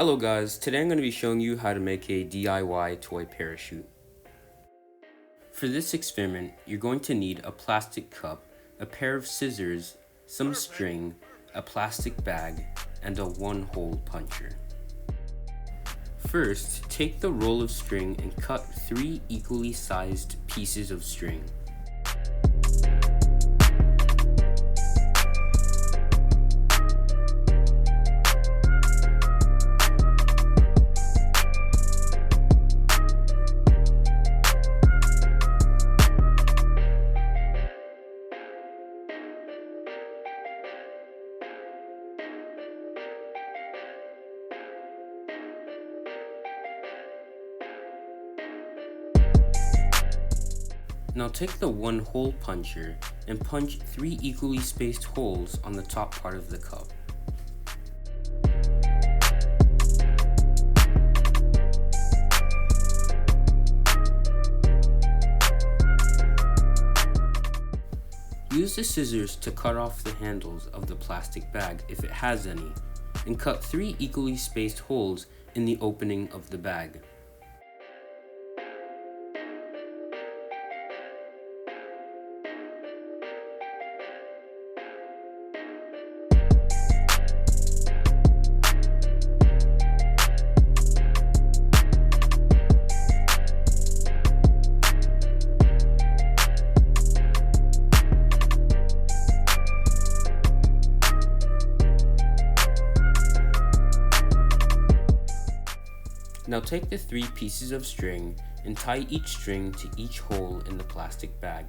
Hello guys, today I'm going to be showing you how to make a DIY toy parachute. For this experiment, you're going to need a plastic cup, a pair of scissors, some string, a plastic bag, and a one-hole puncher. First, take the roll of string and cut 3 equally sized pieces of string. Now take the one-hole puncher and punch 3 equally spaced holes on the top part of the cup. Use the scissors to cut off the handles of the plastic bag if it has any, and cut 3 equally spaced holes in the opening of the bag. Now take the 3 pieces of string and tie each string to each hole in the plastic bag.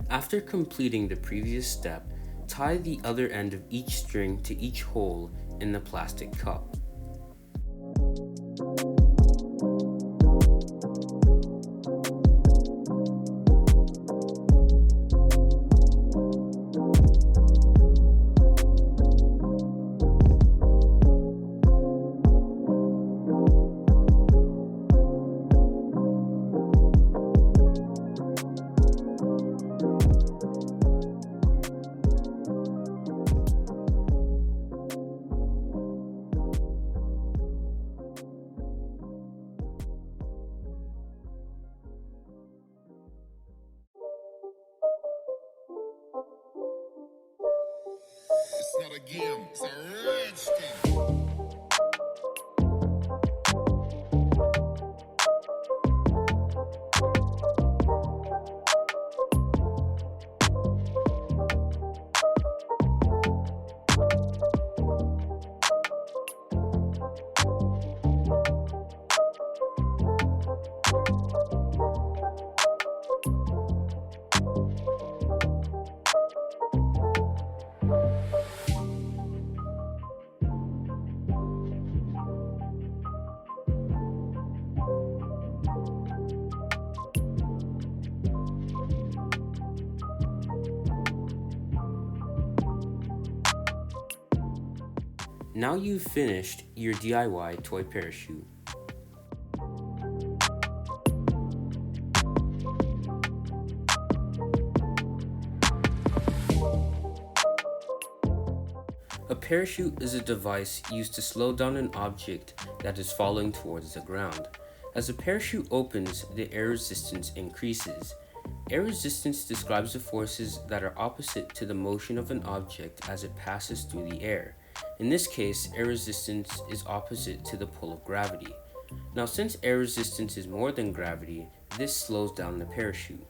After completing the previous step, tie the other end of each string to each hole in the plastic cup. It's not a game, it's a rich thing. Now you've finished your DIY toy parachute. A parachute is a device used to slow down an object that is falling towards the ground. As the parachute opens, the air resistance increases. Air resistance describes the forces that are opposite to the motion of an object as it passes through the air. In this case, air resistance is opposite to the pull of gravity. Now, since air resistance is more than gravity, this slows down the parachute.